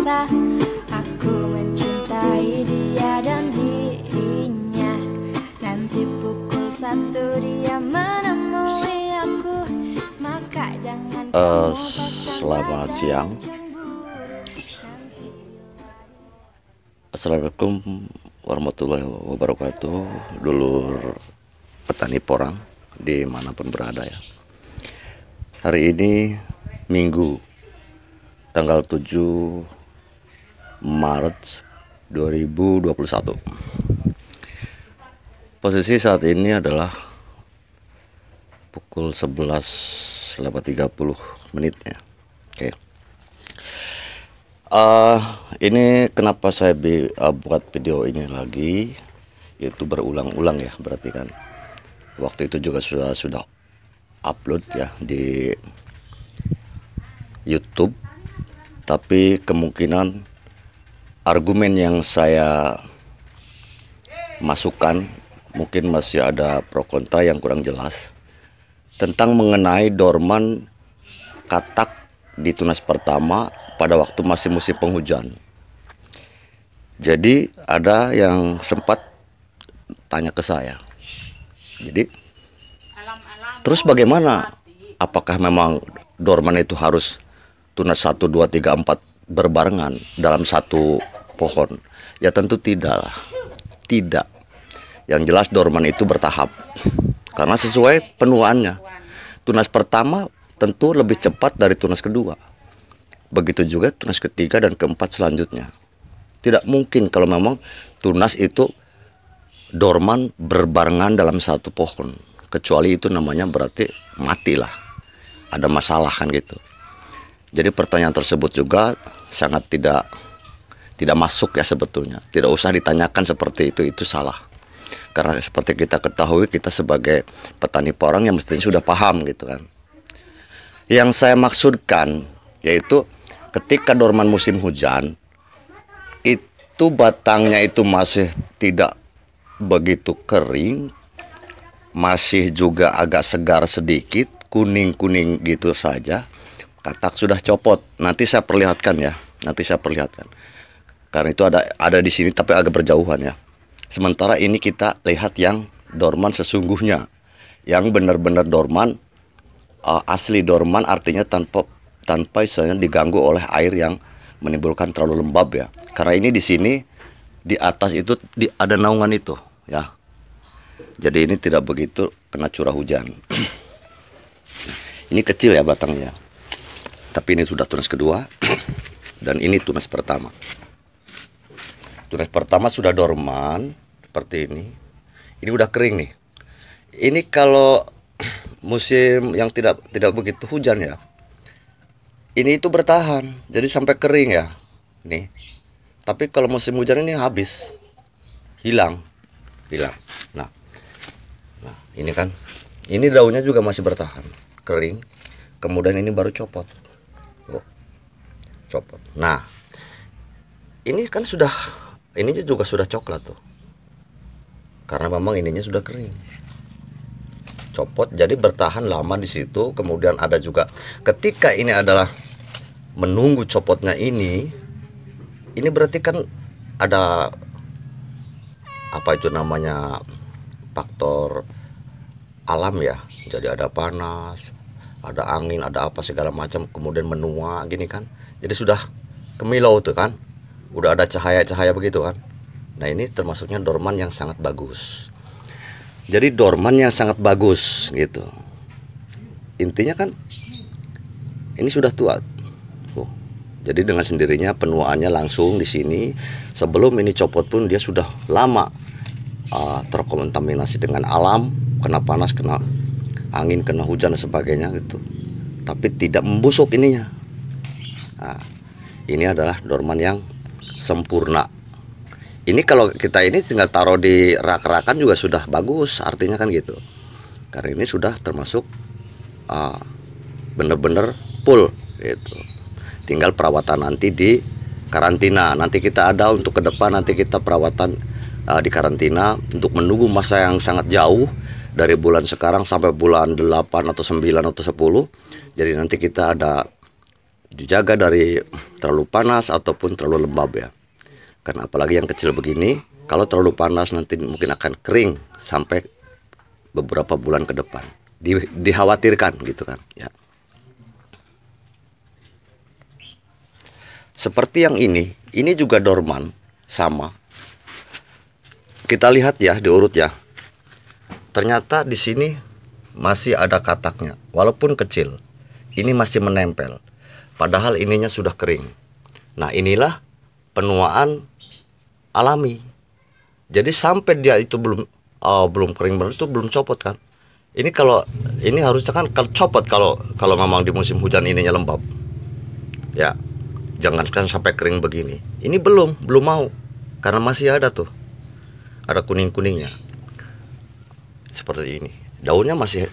rasa aku mencintai dia dan dirinya. Nanti pukul 1 dia menemui aku, maka jangan selamat siang. Assalamualaikum warahmatullahi wabarakatuh, dulur petani porang dimanapun berada ya. Hari ini Minggu tanggal 7 Maret 2021. Posisi saat ini adalah pukul 11.30 ya. Oke. Ini kenapa saya buat video ini lagi, yaitu berulang-ulang ya, berarti kan waktu itu juga sudah upload ya di YouTube, tapi kemungkinan argumen yang saya masukkan mungkin masih ada pro kontra yang kurang jelas tentang mengenai dorman katak di tunas pertama pada waktu masih musim penghujan. Jadi ada yang sempat tanya ke saya, jadi terus bagaimana, apakah memang dorman itu harus tunas 1, 2, 3, 4 berbarengan dalam satu pohon? Ya tentu tidak lah. Tidak. Yang jelas dorman itu bertahap, karena sesuai penuaannya. Tunas pertama tentu lebih cepat dari tunas kedua. Begitu juga tunas ketiga dan keempat selanjutnya. Tidak mungkin kalau memang tunas itu dorman berbarengan dalam satu pohon. Kecuali itu namanya berarti matilah. Ada masalah kan gitu. Jadi pertanyaan tersebut juga sangat tidak masuk ya sebetulnya. Tidak usah ditanyakan seperti itu salah. Karena seperti kita ketahui, kita sebagai petani porang yang mestinya sudah paham gitu kan. Yang saya maksudkan yaitu ketika dorman musim hujan itu batangnya itu masih tidak begitu kering, masih juga agak segar sedikit, kuning-kuning gitu saja, katak sudah copot. Nanti saya perlihatkan ya, karena itu ada di sini tapi agak berjauhan ya. Sementara ini kita lihat yang dorman sesungguhnya, yang benar-benar dorman, asli dorman, artinya tanpa misalnya diganggu oleh air yang menimbulkan terlalu lembab ya. Karena ini di sini di atas itu ada naungan itu ya. Jadi ini tidak begitu kena curah hujan. Ini kecil ya batangnya. Tapi ini sudah tunas kedua dan ini tunas pertama. Tunas pertama sudah dorman seperti ini. Ini udah kering nih. Ini kalau musim yang tidak begitu hujan ya, ini itu bertahan, jadi sampai kering ya. Nih. Tapi kalau musim hujan ini habis, hilang. Nah, ini kan, ini daunnya juga masih bertahan, kering. Kemudian ini baru copot. Oh, copot. Nah, ini kan ininya juga sudah coklat tuh, karena memang ininya sudah kering. Copot, jadi bertahan lama di situ. Kemudian ada juga ketika ini adalah menunggu copotnya ini berarti kan ada apa itu namanya, faktor alam ya. Jadi ada panas, ada angin, ada apa segala macam, kemudian menua gini kan. Jadi sudah kemilau tuh kan, udah ada cahaya-cahaya begitu kan. Nah ini termasuknya dorman yang sangat bagus. Jadi dorman yang sangat bagus gitu. Intinya kan ini sudah tua. Jadi dengan sendirinya penuaannya langsung di sini. Sebelum ini copot pun dia sudah lama terkontaminasi dengan alam, kena panas, kena angin, kena hujan dan sebagainya gitu. Tapi tidak membusuk ininya. Nah, ini adalah dorman yang sempurna. Ini kalau kita ini tinggal taruh di rak-rakan juga sudah bagus, artinya kan gitu. Karena ini sudah termasuk bener-bener full gitu. Tinggal perawatan nanti di karantina. Nanti kita ada untuk ke depan, nanti kita perawatan di karantina untuk menunggu masa yang sangat jauh dari bulan sekarang sampai bulan 8 atau 9 atau 10. Jadi nanti kita ada dijaga dari terlalu panas ataupun terlalu lembab ya. Karena apalagi yang kecil begini, kalau terlalu panas nanti mungkin akan kering sampai beberapa bulan ke depan. Dikhawatirkan gitu kan ya. Seperti yang ini juga dorman sama. Kita lihat ya, diurut ya. Ternyata di sini masih ada kataknya, walaupun kecil. Ini masih menempel. Padahal ininya sudah kering. Nah, inilah penuaan alami. Jadi sampai dia itu belum kering benar itu belum copot kan. Ini harusnya kan kalau copot kalau memang di musim hujan ininya lembab. Ya. Jangankan sampai kering begini. Ini belum mau. Karena masih ada tuh. Ada kuning-kuningnya. Seperti ini. Daunnya masih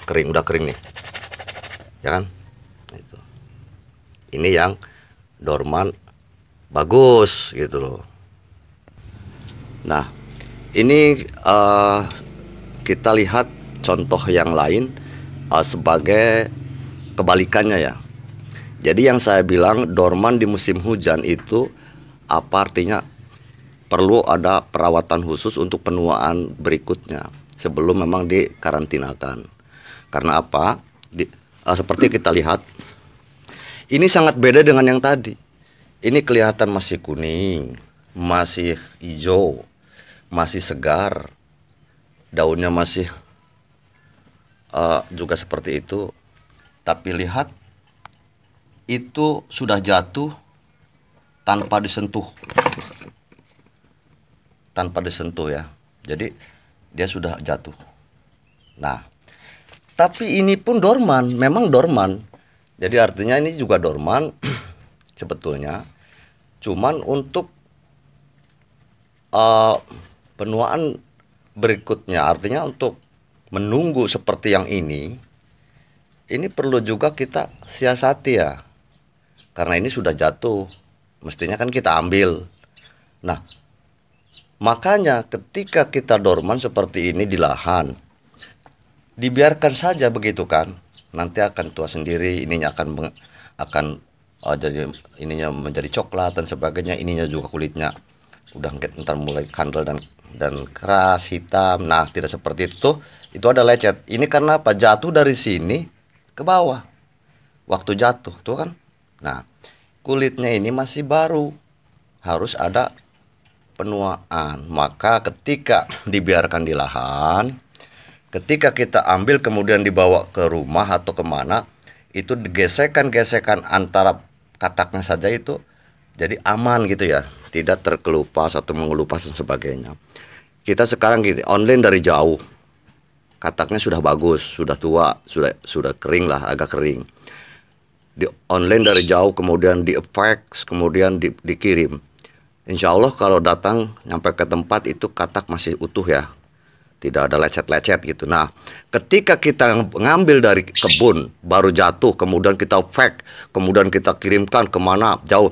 kering, udah kering nih. Ya kan? Itu. Ini yang dorman bagus gitu loh. Nah, ini kita lihat contoh yang lain sebagai kebalikannya ya. Jadi yang saya bilang dorman di musim hujan itu apa artinya? Perlu ada perawatan khusus untuk penuaan berikutnya sebelum memang dikarantinakan. Karena apa? Seperti kita lihat, ini sangat beda dengan yang tadi. Ini kelihatan masih kuning, masih hijau, masih segar, daunnya masih juga seperti itu. Tapi lihat, itu sudah jatuh tanpa disentuh. Tanpa disentuh ya. Jadi dia sudah jatuh. Nah, tapi ini pun dorman, memang dorman. Jadi artinya ini juga dorman sebetulnya. Cuman untuk penuaan berikutnya, artinya untuk menunggu seperti yang ini perlu juga kita siasati ya. Karena ini sudah jatuh, mestinya kan kita ambil. Nah, makanya ketika kita dorman seperti ini di lahan, dibiarkan saja begitu kan, nanti akan tua sendiri, ininya akan jadi ininya menjadi coklat dan sebagainya, ininya juga kulitnya udah ntar mulai kandel dan keras hitam. Nah, tidak seperti itu ada lecet. Ini karena apa? Jatuh dari sini ke bawah. Waktu jatuh tuh kan. Nah, kulitnya ini masih baru, harus ada penuaan. Maka ketika dibiarkan di lahan, ketika kita ambil kemudian dibawa ke rumah atau kemana, itu gesekan-gesekan antara kataknya saja itu jadi aman gitu ya, tidak terkelupas atau mengelupas dan sebagainya. Kita sekarang gini, online dari jauh, kataknya sudah bagus, sudah tua, sudah kering lah, agak kering. Di online dari jauh, kemudian di fax, kemudian dikirim. Insya Allah kalau datang nyampe ke tempat itu katak masih utuh ya, tidak ada lecet-lecet gitu. Nah, ketika kita ngambil dari kebun baru jatuh, kemudian kita fax, kemudian kita kirimkan kemana jauh,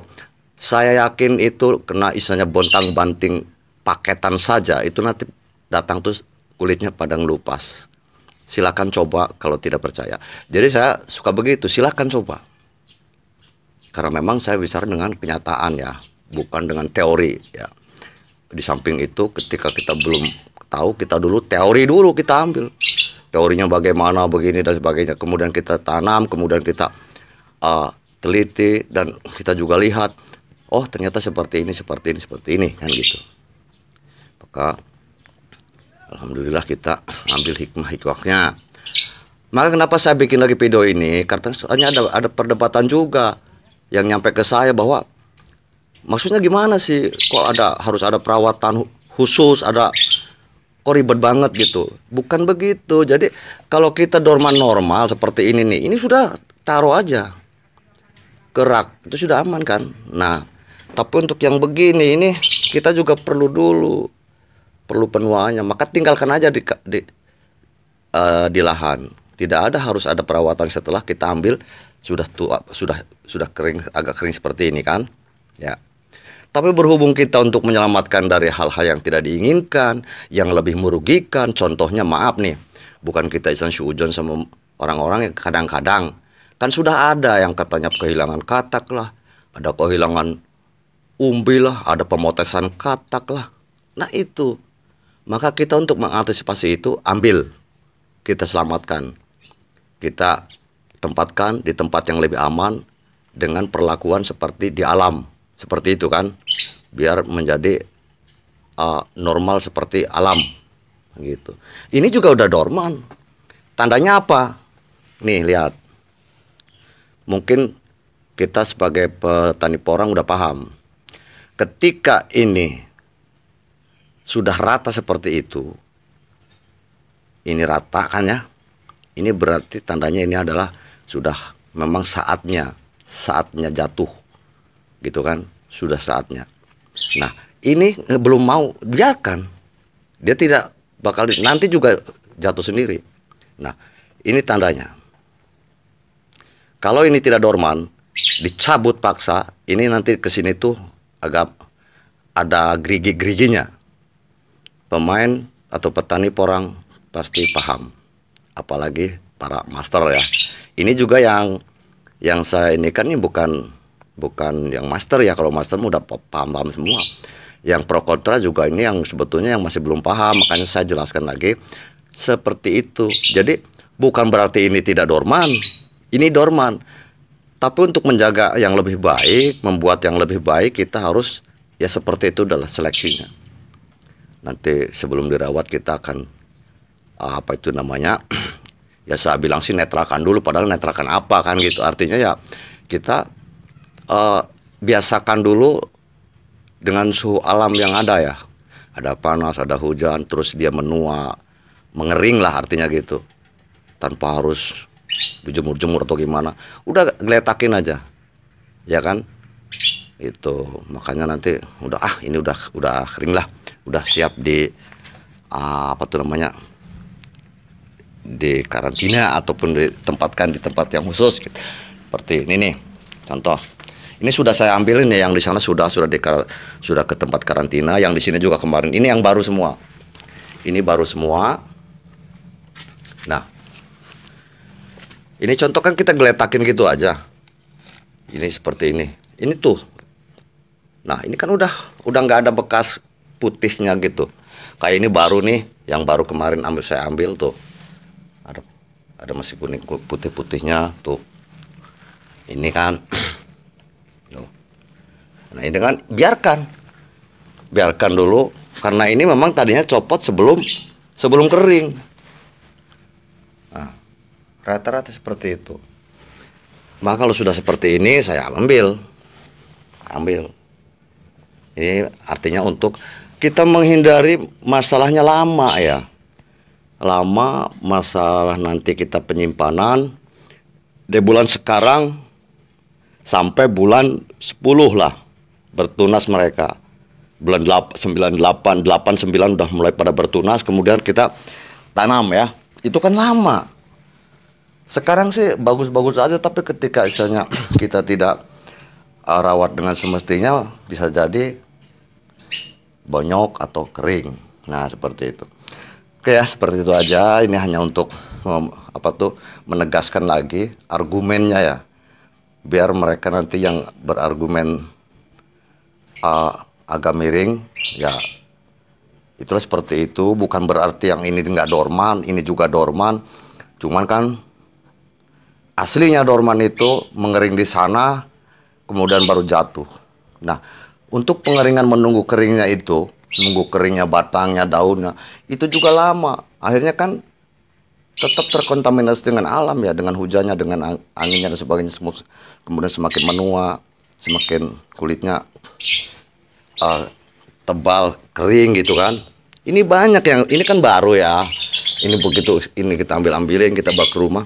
saya yakin itu kena istilahnya bontang-banting paketan saja, itu nanti datang tuh kulitnya pada ngelupas. Silakan coba kalau tidak percaya. Jadi saya suka begitu, silakan coba. Karena memang saya bicara dengan kenyataan ya, bukan dengan teori ya. Di samping itu ketika kita belum tahu, kita dulu teori dulu kita ambil. Teorinya bagaimana, begini dan sebagainya. Kemudian kita tanam, kemudian kita teliti dan kita juga lihat, oh ternyata seperti ini kan gitu. Maka alhamdulillah kita ambil hikmahnya. Maka kenapa saya bikin lagi video ini? Karena soalnya ada perdebatan juga yang nyampe ke saya bahwa maksudnya gimana sih, kok harus ada perawatan khusus, kok ribet banget gitu. Bukan begitu. Jadi kalau kita dorman normal seperti ini nih, ini sudah taruh aja kerak, itu sudah aman kan. Nah, tapi untuk yang begini ini kita juga perlu penuaannya. Maka tinggalkan aja di lahan. Tidak harus ada perawatan setelah kita ambil sudah tua, sudah kering, agak kering seperti ini kan. Ya. Tapi berhubung kita untuk menyelamatkan dari hal-hal yang tidak diinginkan, yang lebih merugikan, contohnya maaf nih, bukan kita isan suujon sama orang-orang yang kadang-kadang Kan sudah ada yang katanya kehilangan katak lah, ada kehilangan umbi lah, ada pemotesan katak lah. Nah itu, maka kita untuk mengantisipasi itu, ambil, kita selamatkan, kita tempatkan di tempat yang lebih aman dengan perlakuan seperti di alam, seperti itu kan, biar menjadi normal seperti alam gitu. Ini juga udah dorman. Tandanya apa? Nih lihat. Mungkin kita sebagai petani porang udah paham. Ketika ini sudah rata seperti itu, ini rata kan ya, ini berarti tandanya ini adalah sudah memang saatnya jatuh, gitu kan, sudah saatnya. Nah ini belum mau, biarkan, dia tidak bakal nanti juga jatuh sendiri. Nah ini tandanya. Kalau ini tidak dorman, dicabut paksa, ini nanti ke sini tuh agak ada gerigi-geriginya. Pemain atau petani porang pasti paham, apalagi para master ya. Ini juga yang saya ini kan ini bukan yang master ya. Kalau master udah paham semua. Yang pro kontra juga ini yang sebetulnya yang masih belum paham, makanya saya jelaskan lagi seperti itu. Jadi bukan berarti ini tidak dorman. Ini dorman, tapi untuk menjaga yang lebih baik, membuat yang lebih baik, kita harus ya seperti itu adalah seleksinya. Nanti sebelum dirawat kita akan apa itu namanya? Ya saya bilang sih netralkan dulu, padahal netralkan apa kan gitu. Artinya ya kita biasakan dulu dengan suhu alam yang ada ya. Ada panas, ada hujan, terus dia menua, mengering lah artinya gitu. Tanpa harus dijemur-jemur atau gimana, udah geletakin aja ya kan, itu makanya nanti udah ini udah kering lah, udah siap di apa tuh namanya, di karantina ataupun ditempatkan di tempat yang khusus gitu. Seperti ini nih contoh, ini sudah saya ambilin ya, yang di sana sudah ke tempat karantina, yang di sini juga kemarin, ini yang baru semua, ini baru semua. Nah ini contoh kan kita geletakin gitu aja. Ini seperti ini. Ini tuh. Nah ini kan udah nggak ada bekas putihnya gitu. Kayak ini baru nih, yang baru kemarin saya ambil tuh. Ada masih kuning putih-putihnya tuh. Ini kan. Nah ini kan biarkan dulu, karena ini memang tadinya copot sebelum kering. Rata-rata seperti itu. Maka kalau sudah seperti ini saya ambil. Ini artinya untuk kita menghindari masalahnya lama ya. Lama masalah nanti kita penyimpanan dari bulan sekarang sampai bulan 10 lah bertunas mereka. Bulan 98, 89 udah mulai pada bertunas, kemudian kita tanam ya. Itu kan lama. Sekarang sih bagus-bagus aja, tapi ketika misalnya kita tidak rawat dengan semestinya, bisa jadi bonyok atau kering. Nah seperti itu. Oke ya, seperti itu aja. Ini hanya untuk menegaskan lagi argumennya ya, biar mereka nanti yang berargumen agak miring ya. Itulah seperti itu. Bukan berarti yang ini nggak dorman, ini juga dorman. Cuman kan aslinya dorman itu mengering di sana, kemudian baru jatuh. Nah, untuk pengeringan menunggu keringnya itu, menunggu keringnya batangnya, daunnya, itu juga lama. Akhirnya kan tetap terkontaminasi dengan alam ya, dengan hujannya, dengan anginnya dan sebagainya. Kemudian semakin menua, semakin kulitnya tebal, kering gitu kan. Ini banyak yang, ini kan baru ya. Ini begitu, ini kita ambilin, kita bawa ke rumah.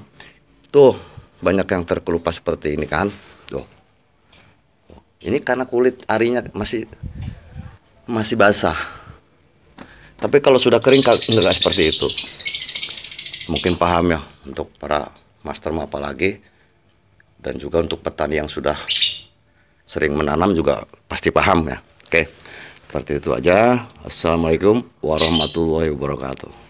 Tuh, banyak yang terkelupas seperti ini kan. Tuh. Ini karena kulit arinya masih basah. Tapi kalau sudah kering enggak seperti itu. Mungkin paham ya untuk para master apalagi, dan juga untuk petani yang sudah sering menanam juga pasti paham ya. Oke. Seperti itu aja. Assalamualaikum warahmatullahi wabarakatuh.